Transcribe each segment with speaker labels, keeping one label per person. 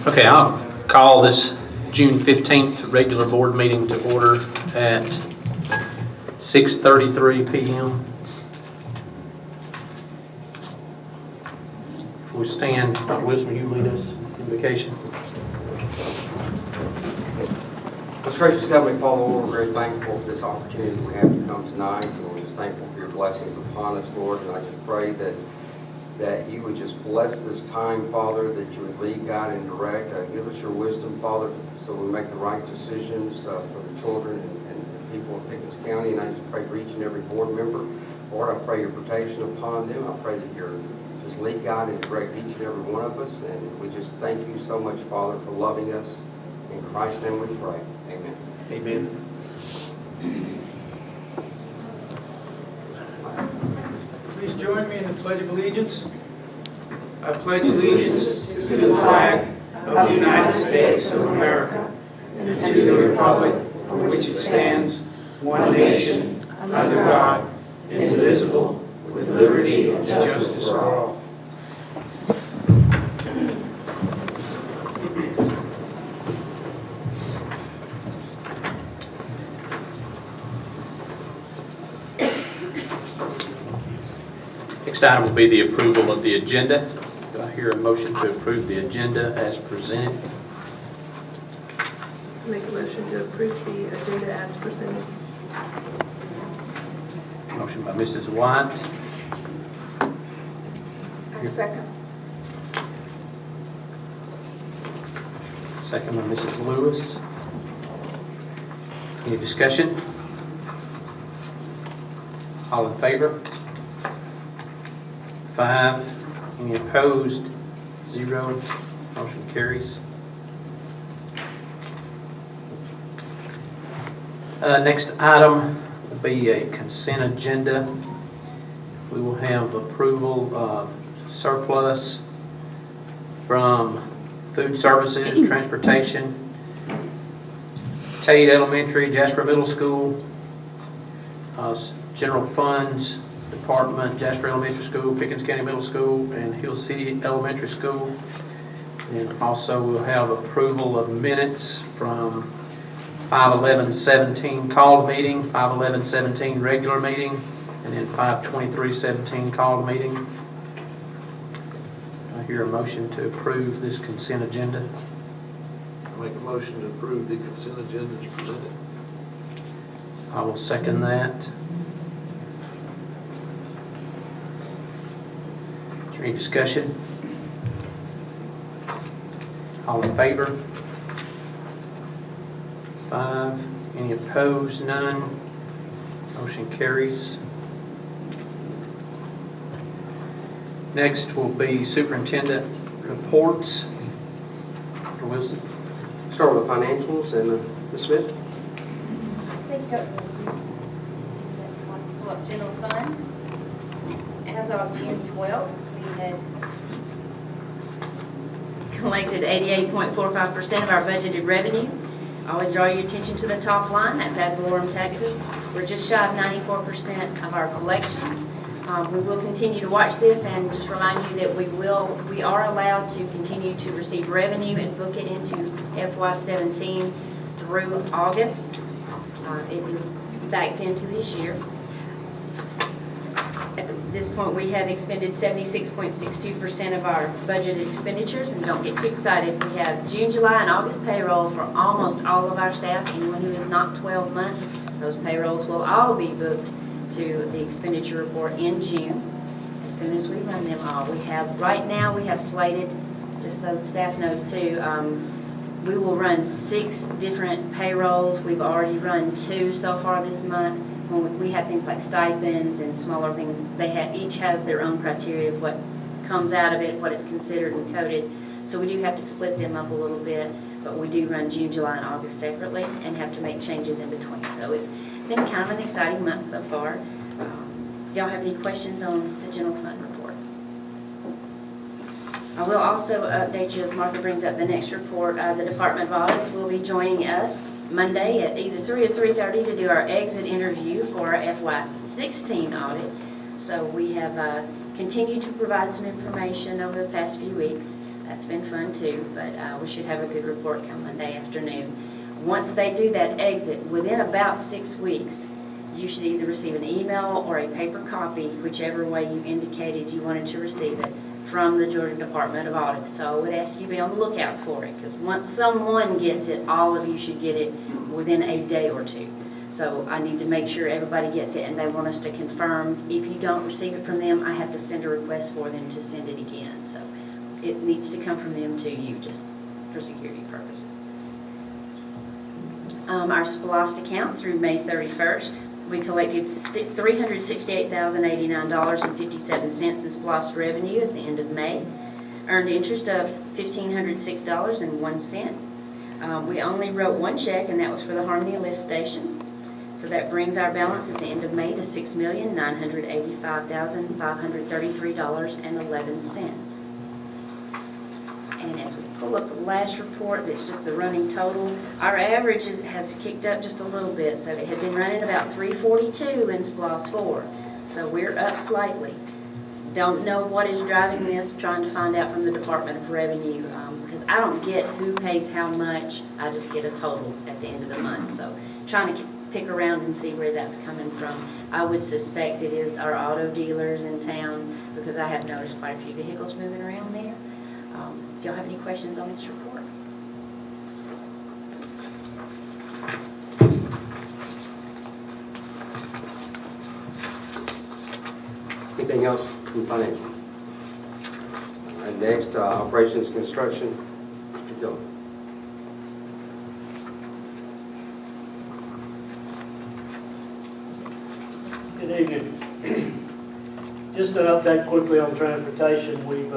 Speaker 1: Okay, I'll call this June 15th regular board meeting to order at 6:33 p.m. If we stand, Dr. Wilson, will you lead us in invocation?
Speaker 2: Most gracious Heavenly Father, Lord, we're very thankful for this opportunity we have to come tonight. And we're just thankful for your blessings upon us, Lord. And I just pray that you would just bless this time, Father, that you would lead, guide, and direct. Give us your wisdom, Father, so we make the right decisions for the children and the people of Pickens County. And I just pray for each and every board member. Lord, I pray your protection upon them. I pray that you're just lead, guide, and direct each and every one of us. And we just thank you so much, Father, for loving us. In Christ's name we pray. Amen.
Speaker 1: Amen.
Speaker 3: Please join me in the Pledge of Allegiance. I pledge allegiance to the flag of the United States of America and to the republic for which it stands, one nation, under God, indivisible, with liberty and justice for all.
Speaker 1: Next item will be the approval of the agenda. Do I hear a motion to approve the agenda as presented?
Speaker 4: Make a motion to approve the agenda as presented.
Speaker 1: Motion by Mrs. White.
Speaker 4: Second.
Speaker 1: Second by Mrs. Lewis. Any discussion? All in favor? 5. Any opposed? 0. Motion carries. Next item will be a consent agenda. We will have approval of surplus from food services, transportation, Tate Elementary, Jasper Middle School, general funds department, Jasper Elementary School, Pickens County Middle School, and Hill City Elementary School. And also we'll have approval of minutes from 5/11/17 called meeting, 5/11/17 regular meeting, and then 5/23/17 called meeting. I hear a motion to approve this consent agenda.
Speaker 5: I make a motion to approve the consent agenda as presented.
Speaker 1: I will second that. Is there any discussion? All in favor? 5. Any opposed? None. Motion carries. Next will be Superintendent Reports. Dr. Wilson.
Speaker 2: Start with the financials and Ms. Smith.
Speaker 6: Thank you, Dr. Wilson. Select General Fund. As of June 12th, we had collected 88.45% of our budgeted revenue. I always draw your attention to the top line, that's ad valorem taxes. We're just shy of 94% of our collections. We will continue to watch this and just remind you that we are allowed to continue to receive revenue and book it into FY17 through August. It is backed into this year. At this point, we have expended 76.62% of our budgeted expenditures, and don't get too excited. We have June, July, and August payroll for almost all of our staff. Anyone who is not 12 months, those payrolls will all be booked to the expenditure report in June as soon as we run them all. Right now we have slated, just so staff knows too, we will run 6 different payrolls. We've already run 2 so far this month. When we have things like stipends and smaller things, each has their own criteria of what comes out of it, what is considered and coded. So we do have to split them up a little bit, but we do run June, July, and August separately and have to make changes in between. So it's been kind of an exciting month so far. Do y'all have any questions on the general fund report? I will also update you as Martha brings up the next report. The Department of Audits will be joining us Monday at either 3 or 3:30 to do our exit interview for our FY16 audit. So we have continued to provide some information over the past few weeks. That's been fun too, but we should have a good report come Monday afternoon. Once they do that exit, within about 6 weeks, you should either receive an email or a paper copy, whichever way you indicated you wanted to receive it, from the Georgia Department of Audit. So I would ask you to be on the lookout for it, because once someone gets it, all of you should get it within a day or two. So I need to make sure everybody gets it, and they want us to confirm. If you don't receive it from them, I have to send a request for them to send it again. So it needs to come from them to you, just for security purposes. Our SPLOST account through May 31st, we collected $368,089.57 in SPLOST revenue at the end of May. Earned interest of $1,506.01. We only wrote one check, and that was for the Harmony Lift Station. So that brings our balance at the end of May to $6,985,533.11. And as we pull up the last report, that's just the running total, our average has kicked up just a little bit. So it had been running about 342 in SPLOST 4. So we're up slightly. Don't know what is driving this, trying to find out from the Department of Revenue, because I don't get who pays how much, I just get a total at the end of the month. So trying to pick around and see where that's coming from. I would suspect it is our auto dealers in town, because I have noticed quite a few vehicles moving around there. Do y'all have any questions on this report?
Speaker 2: Anything else from financial? All right, next, operations construction, Mr. Gilleland.
Speaker 7: Good evening. Just an update quickly on transportation. We've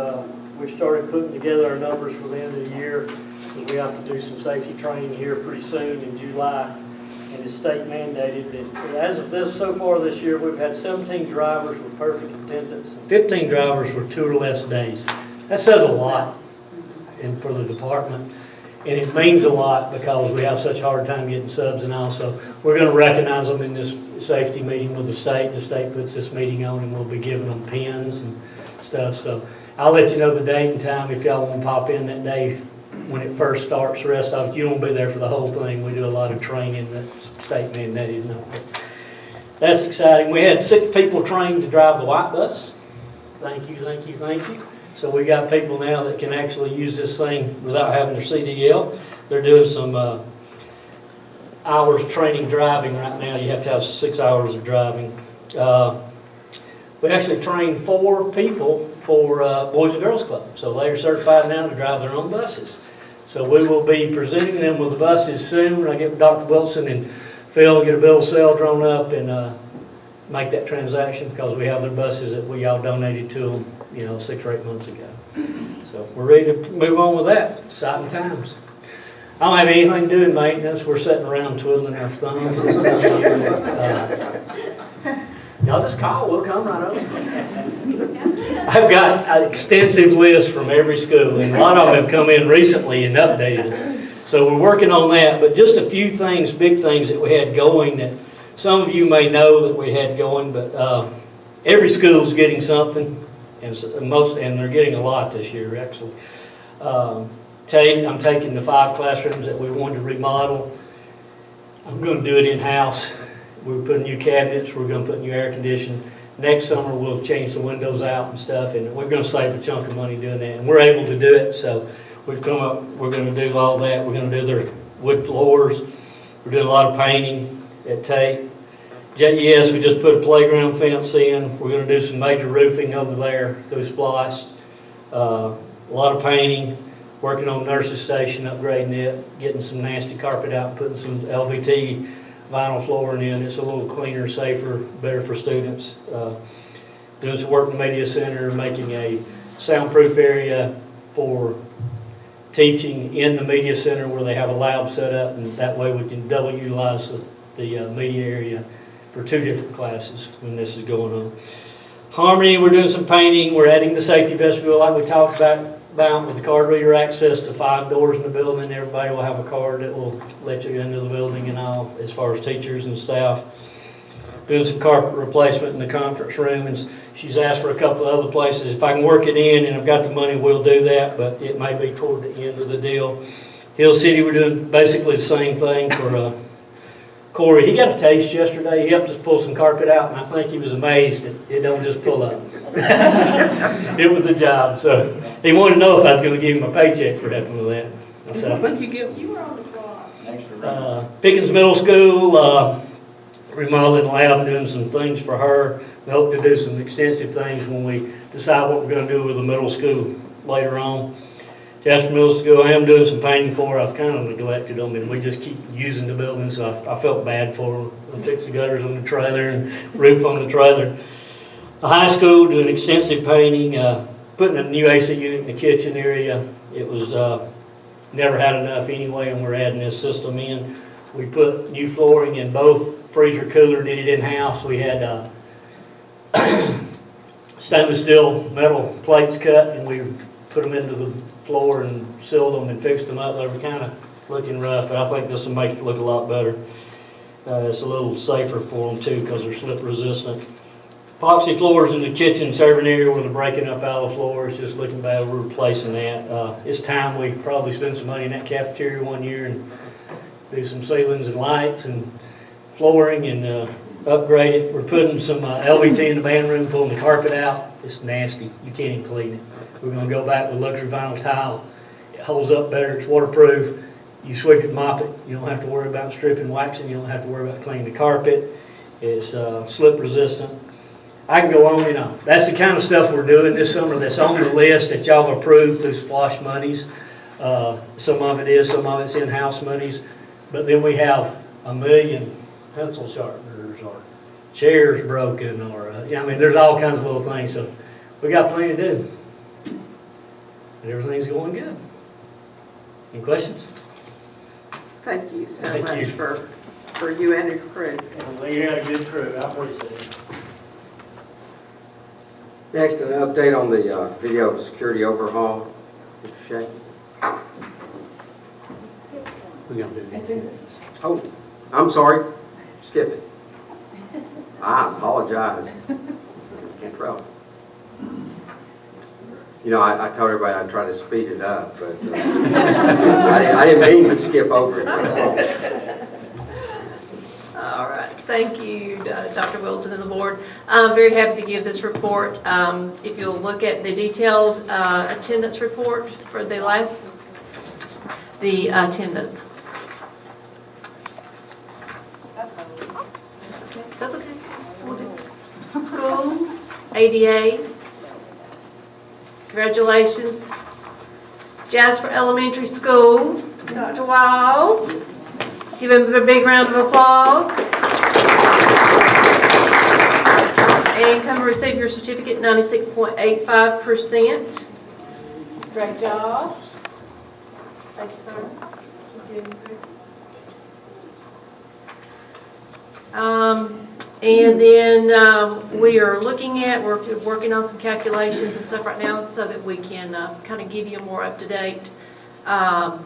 Speaker 7: started putting together our numbers for the end of the year, because we have to do some safety training here pretty soon in July, and it's state mandated. And as of this, so far this year, we've had 17 drivers with perfect attendance and 15 drivers for 2 or less days. That says a lot for the department, and it means a lot because we have such a hard time getting subs, and also we're going to recognize them in this safety meeting with the state. The state puts this meeting on, and we'll be giving them pins and stuff. So I'll let you know the date and time if y'all want to pop in that day when it first starts. The rest of it, you won't be there for the whole thing. We do a lot of training that's state mandated. No, that's exciting. We had 6 people trained to drive the white bus. Thank you, thank you, thank you. So we got people now that can actually use this thing without having their CDL. They're doing some hours training driving right now. You have to have 6 hours of driving. We actually trained 4 people for Boys and Girls Club. So they're certified now to drive their own buses. So we will be presenting them with the buses soon. I get with Dr. Wilson and Phil, get a bill of sale drawn up, and make that transaction, because we have their buses that we all donated to them, 6 or 8 months ago. So we're ready to move on with that. Exciting times. I don't have anything to do in maintenance. We're sitting around twiddling our thumbs. Y'all just call, we'll come right over. I've got an extensive list from every school, and a lot of them have come in recently and updated it. So we're working on that, but just a few things, big things that we had going that some of you may know that we had going, but every school's getting something, and they're getting a lot this year, actually. I'm taking the 5 classrooms that we wanted to remodel. I'm going to do it in-house. We're putting new cabinets, we're going to put new air conditioning. Next summer, we'll change the windows out and stuff, and we're going to save a chunk of money doing that. And we're able to do it, so we've come up, we're going to do all that. We're going to do their wood floors. We're doing a lot of painting at Tate. JES, we just put a playground fence in. We're going to do some major roofing over there through SPLOST. A lot of painting, working on the nurse's station, upgrading it, getting some nasty carpet out, and putting some LVT vinyl flooring in. It's a little cleaner, safer, better for students. Doing some work in the media center, making a soundproof area for teaching in the media center where they have a lab set up, and that way we can double utilize the media area for 2 different classes when this is going on. Harmony, we're doing some painting. We're adding the safety vestibule like we talked about with the card reader access to 5 doors in the building. Everybody will have a card that will let you into the building and all, as far as teachers and staff. doing some carpet replacement in the conference room, and she's asked for a couple of other places. If I can work it in and I've got the money, we'll do that, but it may be toward the end of the deal. Hill City, we're doing basically the same thing for Corey. He got a taste yesterday. He helped us pull some carpet out, and I think he was amazed that it don't just pull up. It was a job, so he wanted to know if I was going to give him a paycheck for helping with that. I said, I think you get one.
Speaker 8: You were on the clock.
Speaker 7: Pickens Middle School, remodeling lab, doing some things for her. We hope to do some extensive things when we decide what we're going to do with the middle school later on. Jasper Middle School, I am doing some painting for her. I've kind of neglected them, and we just keep using the building, so I felt bad for them. I fixed the gutters on the trailer and roof on the trailer. The high school, doing extensive painting, putting a new AC unit in the kitchen area. It was never had enough anyway, and we're adding this system in. We put new flooring in both freezer cooler, did it in-house. We had stainless steel metal plates cut, and we put them into the floor and sealed them and fixed them up. They were kind of looking rough, but I think this will make it look a lot better. It's a little safer for them too because they're slip resistant. Epoxy floors in the kitchen serving area where they're breaking up out of the floors, just looking bad. We're replacing that. It's time we probably spend some money in that cafeteria one year and do some ceilings and lights and flooring and upgrade it. We're putting some LVT in the band room, pulling the carpet out. It's nasty. You can't even clean it. We're going to go back with luxury vinyl tile. It holds up better. It's waterproof. You sweep it, mop it. You don't have to worry about stripping, waxing. You don't have to worry about cleaning the carpet. It's slip resistant. I can go on and on. That's the kind of stuff we're doing this summer that's on the list that y'all have approved through SPLOSH monies. Some of it is, some of it's in-house monies. But then we have 1 million pencil sharpeners or chairs broken or, I mean, there's all kinds of little things. So we got plenty to do. And everything's going good. Any questions?
Speaker 8: Thank you so
Speaker 7: Thank
Speaker 8: much
Speaker 7: you.
Speaker 8: for you and your crew.
Speaker 7: Well, you got a good crew. I appreciate it.
Speaker 2: Next, an update on the video security overhaul. Mr. Shea?
Speaker 1: We're going to do that.
Speaker 2: Oh, I'm sorry. Skip it. I apologize. It's Cantrell. You know, I told everybody I'd try to speed it up, but I didn't mean to skip over it.
Speaker 4: All right, thank you, Dr. Wilson and the board. I'm very happy to give this report. If you'll look at the detailed attendance report for the attendance. That's okay. We'll do it. School, ADA. Congratulations. Jasper Elementary School, Dr. Wiles. Give him a big round of applause. And come and receive your certificate, 96.85%. Great job. Thank you, sir. And then we are we're working on some calculations and stuff right now so that we can kind of give you a more up-to-date kind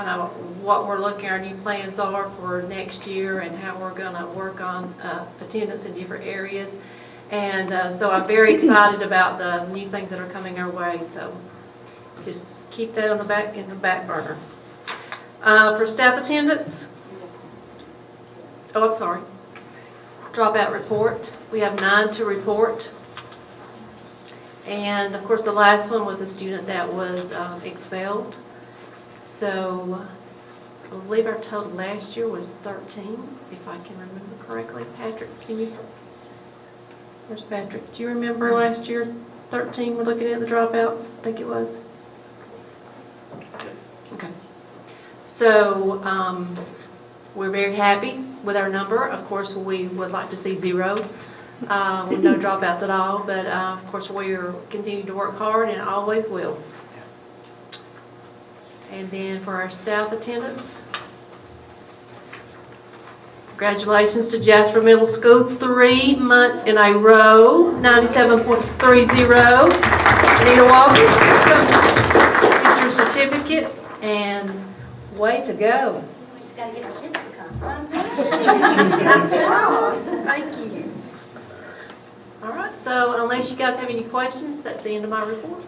Speaker 4: of what we're looking, our new plans are for next year and how we're going to work on attendance in different areas. And so I'm very excited about the new things that are coming our way. So just keep that in the back burner. For staff attendance, I'm sorry. Dropout report. We have 9 to report. And of course the last one was a student that was expelled. So I believe our total last year was 13, if I can remember correctly. Patrick, where's Patrick? Do you remember last year, 13, we're looking at the dropouts? I think it was. Okay. So we're very happy with our number. Of course, we would like to see 0. With no dropouts at all, but of course we are continuing to work hard and always will. And then for our staff attendance, congratulations to Jasper Middle School, 3 months in a row, 97.30. Anita Walker, get your certificate and way to go.
Speaker 6: We just gotta get our kids to come. Thank you.
Speaker 4: All right, so unless you guys have any questions, that's the end of my report.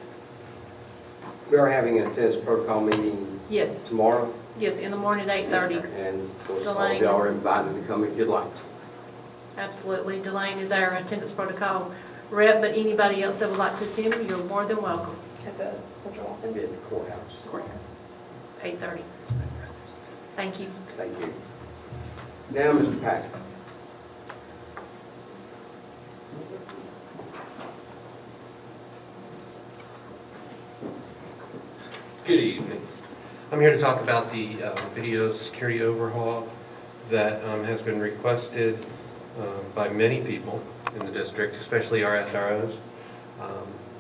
Speaker 2: We are having an attendance protocol meeting
Speaker 4: Yes,
Speaker 2: tomorrow,
Speaker 4: yes, in the morning at 8:30.
Speaker 2: and of course, all of
Speaker 4: Delane
Speaker 2: y'all are
Speaker 4: is-
Speaker 2: invited to come if you'd like to.
Speaker 4: Absolutely. Delane is our attendance protocol rep, but anybody else that would like to attend, you're more than welcome.
Speaker 9: At the central
Speaker 2: Be
Speaker 9: office?
Speaker 2: at the courthouse.
Speaker 4: 8:30. Thank you.
Speaker 2: Thank you. Now, Mr. Packard.
Speaker 10: Good evening. I'm here to talk about the video security overhaul that has been requested by many people in the district, especially our SROs.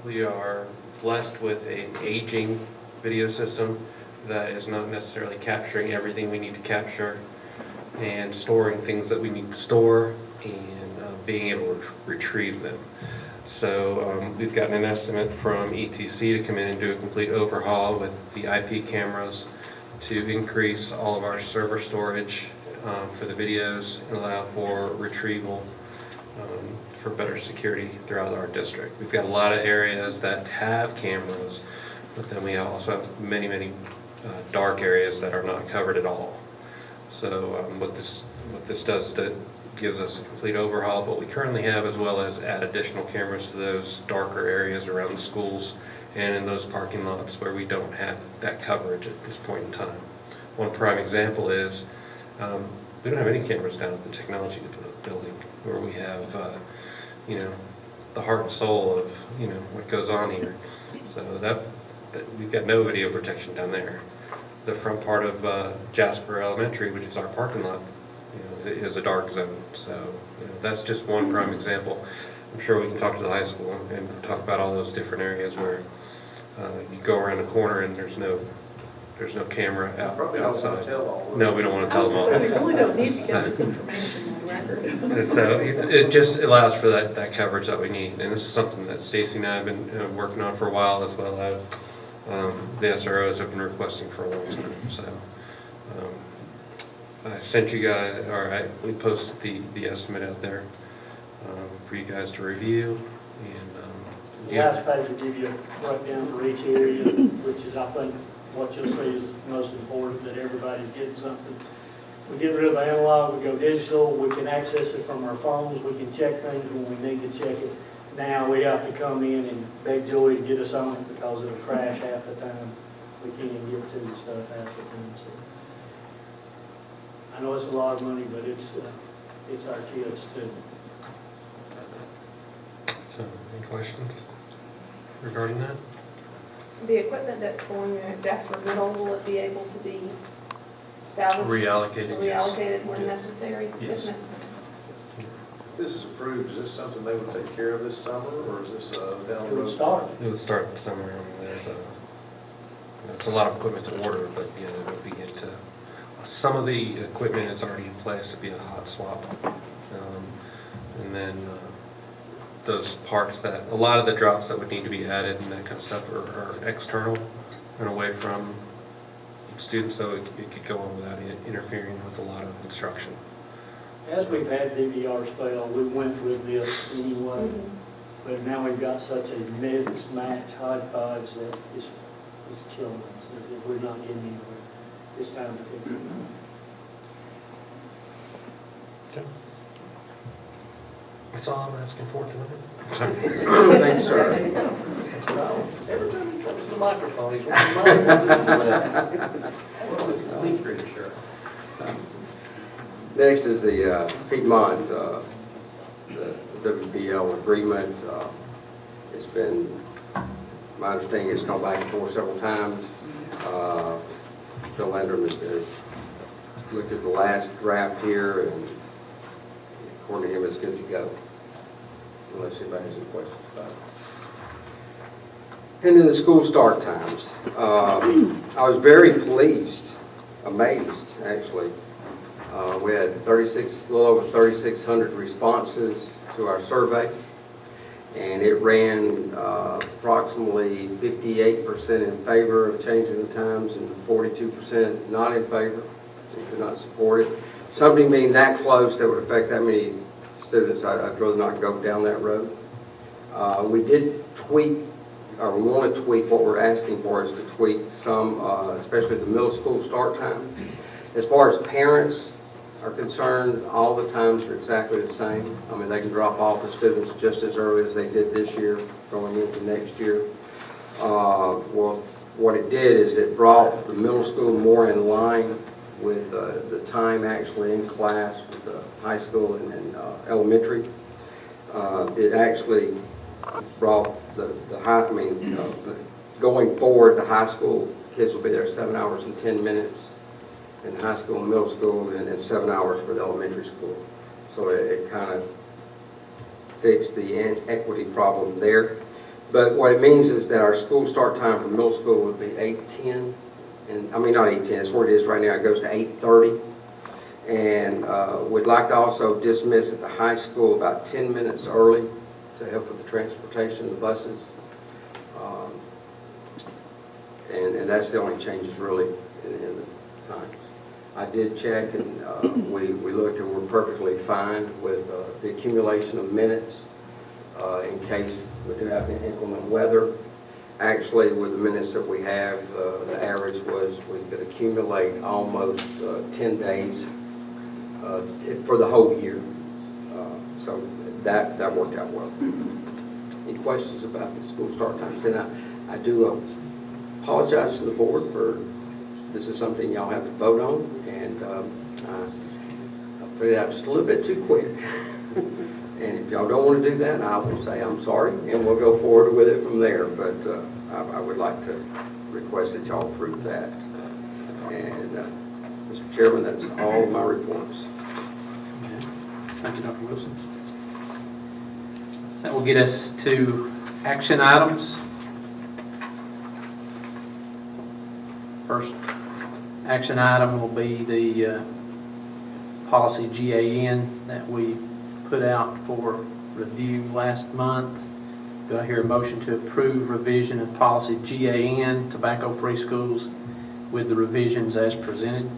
Speaker 10: We are blessed with an aging video system that is not necessarily capturing everything we need to capture and storing things that we need to store and being able to retrieve them. So we've gotten an estimate from ETC to come in and do a complete overhaul with the IP cameras to increase all of our server storage for the videos and allow for retrieval for better security throughout our district. We've got a lot of areas that have cameras, but then we also have many, many dark areas that are not covered at all. So what this does is that gives us a complete overhaul of what we currently have, as well as add additional cameras to those darker areas around the schools and in those parking lots where we don't have that coverage at this point in time. One prime example is we don't have any cameras down at the technology building where we have the heart and soul of what goes on here. So that we've got no video protection down there. The front part of Jasper Elementary, which is our parking lot, is a dark zone. So that's just one prime example. I'm sure we can talk to the high school and talk about all those different areas where you go around the corner and there's no camera outside. No, we don't want to tell them all.
Speaker 9: So we really don't need to get this information on record.
Speaker 10: And so it just allows for that coverage that we need. And this is something that Stacy and I have been working on for a while, as well as the SROs have been requesting for a long time. So I sent you guys, we posted the estimate out there for you guys to review. And
Speaker 7: The last page will give you a breakdown for each area, which is, I think, what you'll see is most important, that everybody's getting something. We get rid of the analog, we go digital, we can access it from our phones, we can check things when we need to check it. Now we have to come in and beg Joey to get us on it because it'll crash half the time. We can't even get to the stuff half the time. So I know it's a lot of money, but it's our kids too.
Speaker 10: so, any questions regarding that?
Speaker 9: The equipment that's going in Jasper Middle, will it be able to be salvaged?
Speaker 10: Reallocated, yes.
Speaker 9: Reallocated when necessary?
Speaker 10: Yes.
Speaker 5: This is approved, is this something they would take care of this summer, or is this down the
Speaker 7: It would
Speaker 5: road?
Speaker 7: start.
Speaker 10: It would start somewhere on there. It's a lot of equipment to order, but yeah, it would begin to. Some of the equipment is already in place to be a hot swap, and then those parts that a lot of the drops that would need to be added and that kind of stuff are external and away from students, so it could go on without interfering with a lot of instruction.
Speaker 7: As we've had DVRs fail, we went with this anyway, but now we've got such a mismatch hodgepodge that it's killing us if we're not getting anywhere. It's time to fix it.
Speaker 10: Okay. That's all I'm asking for tonight.
Speaker 2: Thank you, sir.
Speaker 5: Every time he comes to the microphone, he's one sure.
Speaker 2: Next is the Piedmont, the WBL agreement. It's been, my understanding, it's gone back and forth several times. Phil Landrum has looked at the last draft here, and according to him, it's good to go, unless anybody has any questions about it. And then the school start times. I was very pleased, amazed, actually. We had a little over 3,600 responses to our survey, and it ran approximately 58% in favor of changing the times and 42% not in favor. They could not support it. something being that close that would affect that many students, I'd rather not go down that road. We did tweak, or we want to tweak, what we're asking for is to tweak some, especially the middle school start time. As far as parents are concerned, all the times are exactly the same. I mean, they can drop off the students just as early as they did this year, going into next year. Well, what it did is it brought the middle school more in line with the time actually in class with the high school and elementary. It actually brought the high, going forward, the high school kids will be there 7 hours and 10 minutes, in high school and middle school, and 7 hours for the elementary school. So it kind of fixed the equity problem there. But what it means is that our school start time for middle school would be 8:10, and I mean not 8:10, it's where it is right now, it goes to 8:30. And we'd like to also dismiss at the high school about 10 minutes early to help with the transportation, the buses. And that's the only changes really in the times. I did check, and we looked, and we're perfectly fine with the accumulation of minutes in case we do have inclement weather. Actually, with the minutes that we have, the average was we could accumulate almost 10 days for the whole year. So that worked out well. Any questions about the school start times? And I do apologize to the board for, this is something y'all have to vote on, and I put it out just a little bit too quick. And if y'all don't want to do that, I will say I'm sorry, and we'll go forward with it from there. But I would like to request that y'all approve that. And Mr. Chairman, that's all of my reports.
Speaker 1: Thank you, Dr. Wilson. That will get us to action items. First action item will be the policy GAN that we put out for review last month. Do I hear a motion to approve revision of policy GAN, tobacco-free schools, with the revisions as presented?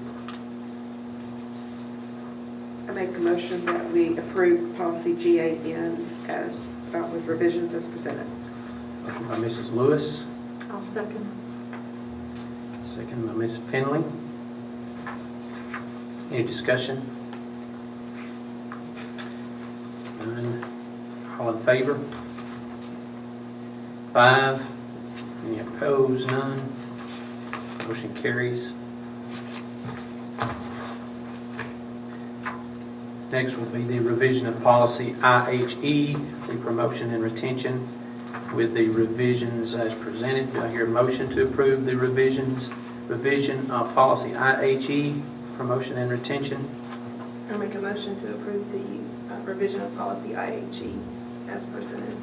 Speaker 8: I make a motion that we approve policy GAN as, with revisions as presented.
Speaker 1: Motion by Mrs. Lewis,
Speaker 9: I'll second.
Speaker 1: second by Ms. Finley. Any discussion? None. All in favor? 5. Any opposed? None. Motion carries. Next will be the revision of policy IHE, the promotion and retention, with the revisions as presented. Do I hear a motion to approve the revision of policy IHE, promotion and retention?
Speaker 9: I'll make a motion to approve the revision of policy IHE as presented.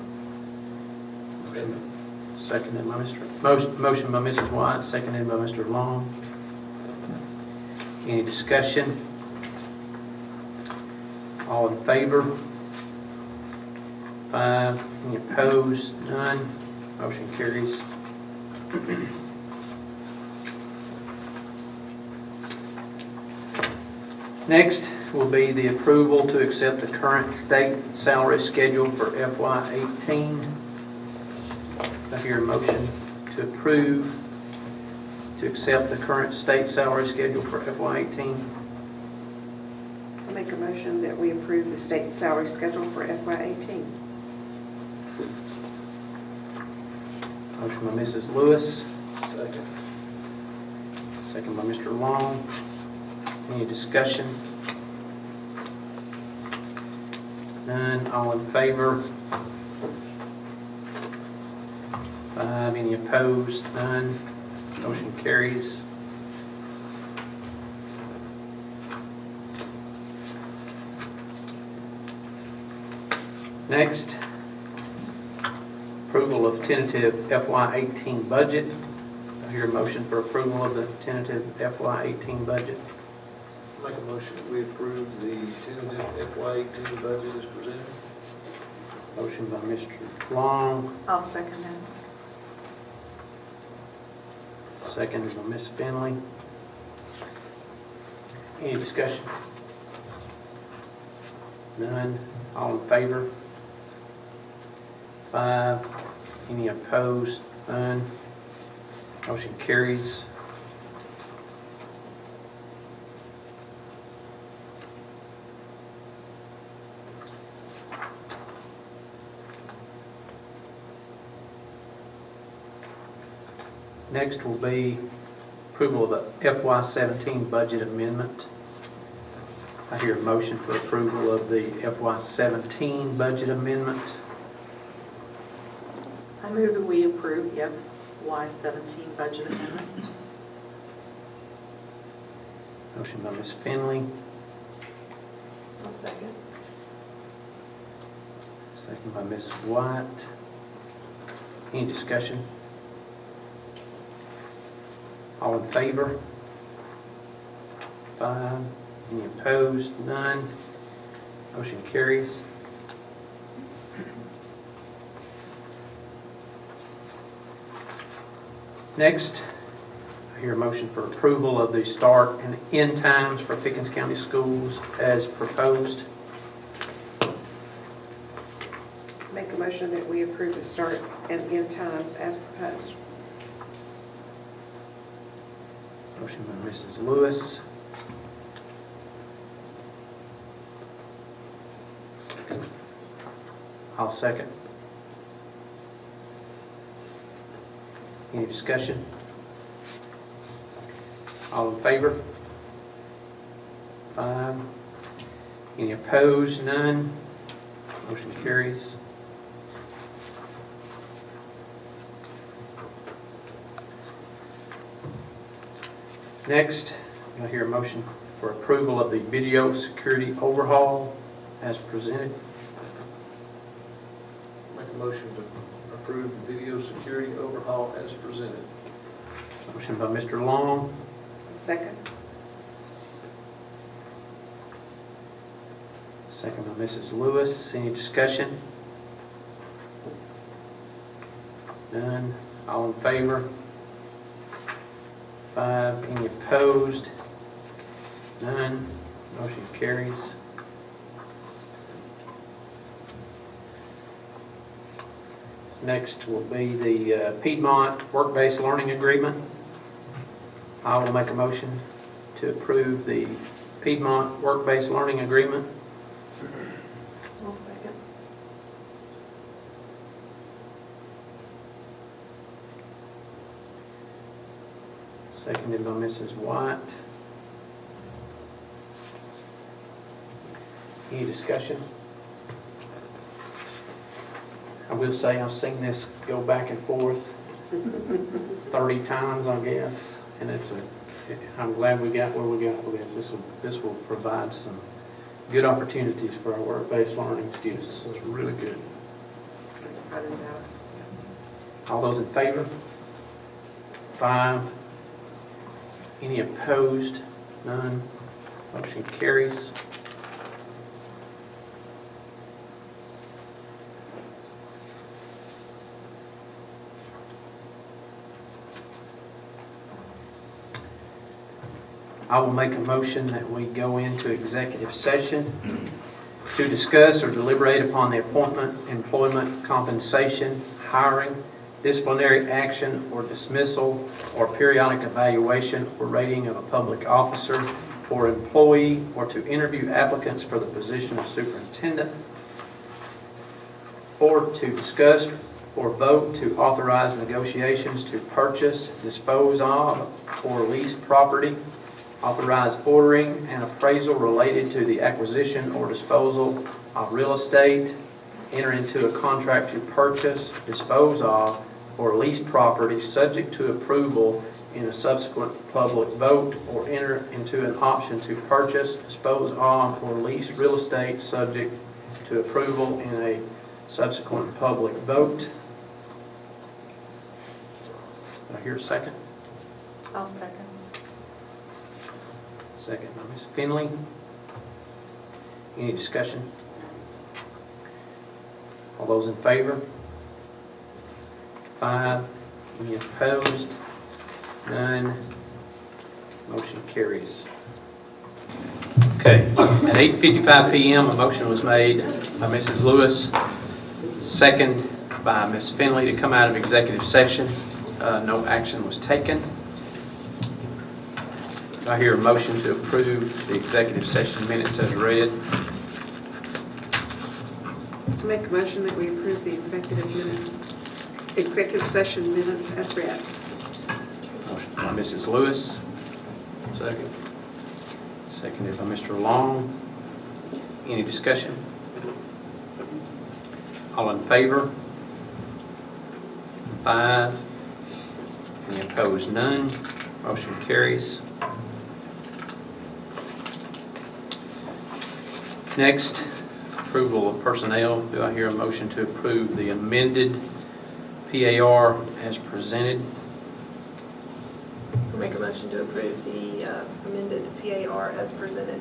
Speaker 1: Seconded by motion by Mrs. White, seconded by Mr. Long. Any discussion? All in favor? 5. Any opposed? None. Motion carries. Next will be the approval to accept the current state salary schedule for FY18. I hear a motion to approve to accept the current state salary schedule for FY18.
Speaker 8: I make a motion that we approve the state salary schedule for FY18.
Speaker 1: Motion by Mrs. Lewis,
Speaker 5: Second.
Speaker 1: second by Mr. Long. Any discussion? None. All in favor? 5. Any opposed? None. Motion carries. Next, approval of tentative FY18 budget. I hear a motion for approval of the tentative FY18 budget.
Speaker 5: Make a motion that we approve the tentative FY18 budget as presented.
Speaker 1: Motion by Mr. Long,
Speaker 8: I'll second that.
Speaker 1: second by Ms. Finley. Any discussion? None. All in favor? 5. Any opposed? None. Motion carries. Next will be approval of the FY17 budget amendment. I hear a motion for approval of the FY17 budget amendment.
Speaker 8: I move that we approve the FY17 budget amendment.
Speaker 1: Motion by Ms. Finley,
Speaker 9: I'll second.
Speaker 1: second by Ms. White. Any discussion? All in favor? 5. Any opposed? None. Motion carries. Next, I hear a motion for approval of the start and end times for Pickens County Schools as proposed.
Speaker 8: Make a motion that we approve the start and end times as proposed.
Speaker 1: Motion by Mrs. Lewis. I'll second. Any discussion? All in favor? 5. Any opposed? None. Motion carries. Next, I hear a motion for approval of the video security overhaul as presented.
Speaker 5: Make a motion to approve the video security overhaul as presented.
Speaker 1: Motion by Mr. Long,
Speaker 8: Second.
Speaker 1: second by Mrs. Lewis. Any discussion? None. All in favor? 5. Any opposed? None. Motion carries. Next will be the Piedmont Work-Based Learning Agreement. I will make a motion to approve the Piedmont Work-Based Learning Agreement.
Speaker 9: I'll second.
Speaker 1: Seconded by Mrs. White. Any discussion? I will say I've seen this go back and forth 30 times, I guess, and I'm glad we got where we got with this. This will provide some good opportunities for our work-based learning students, so it's really good.
Speaker 8: Excited about it.
Speaker 1: All those in favor? 5. Any opposed? None. Motion carries. I will make a motion that we go into executive session to discuss or deliberate upon the appointment, employment, compensation, hiring, disciplinary action or dismissal, or periodic evaluation or rating of a public officer or employee, or to interview applicants for the position of superintendent, or to discuss or vote to authorize negotiations to purchase, dispose of, or lease property, authorize ordering and appraisal related to the acquisition or disposal of real estate, enter into a contract to purchase, dispose of, or lease property subject to approval in a subsequent public vote, or enter into an option to purchase, dispose of, or lease real estate subject to approval in a subsequent public vote. Do I hear a second?
Speaker 8: I'll second.
Speaker 1: Second by Ms. Finley. Any discussion? All those in favor? 5. Any opposed? None. Motion carries. Okay, at 8:55 PM, a motion was made by Mrs. Lewis, second by Ms. Finley to come out of executive session. No action was taken. Do I hear a motion to approve the executive session minutes as read?
Speaker 8: Make a motion that we approve the executive session minutes as read.
Speaker 1: Motion by Mrs. Lewis. Second. Seconded by Mr. Long. Any discussion? All in favor? 5. Any opposed? None. Motion carries. Next, approval of personnel. Do I hear a motion to approve the amended PAR as presented?
Speaker 9: I'll make a motion to approve the amended PAR as presented.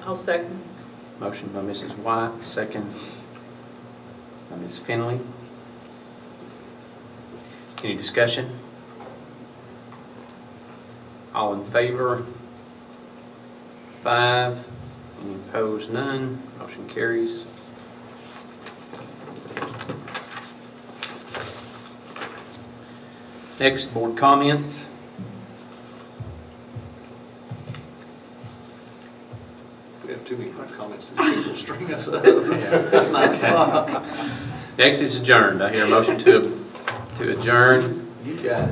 Speaker 11: I'll second.
Speaker 1: Motion by Mrs. White, second by Ms. Finley. Any discussion? All in favor? 5. Any opposed? None. Motion carries. Next, board comments.
Speaker 5: We have too many comments, and people string us up. It's 9 o'clock.
Speaker 1: Next is adjourned. I hear a motion to adjourn.
Speaker 5: You got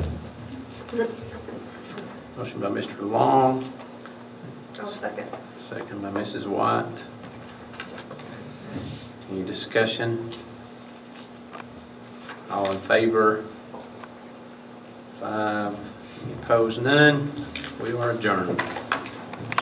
Speaker 5: it.
Speaker 1: Motion by Mr. Long,
Speaker 9: I'll second.
Speaker 1: second by Mrs. White. Any discussion? All in favor? 5. Any opposed? None. We are adjourned.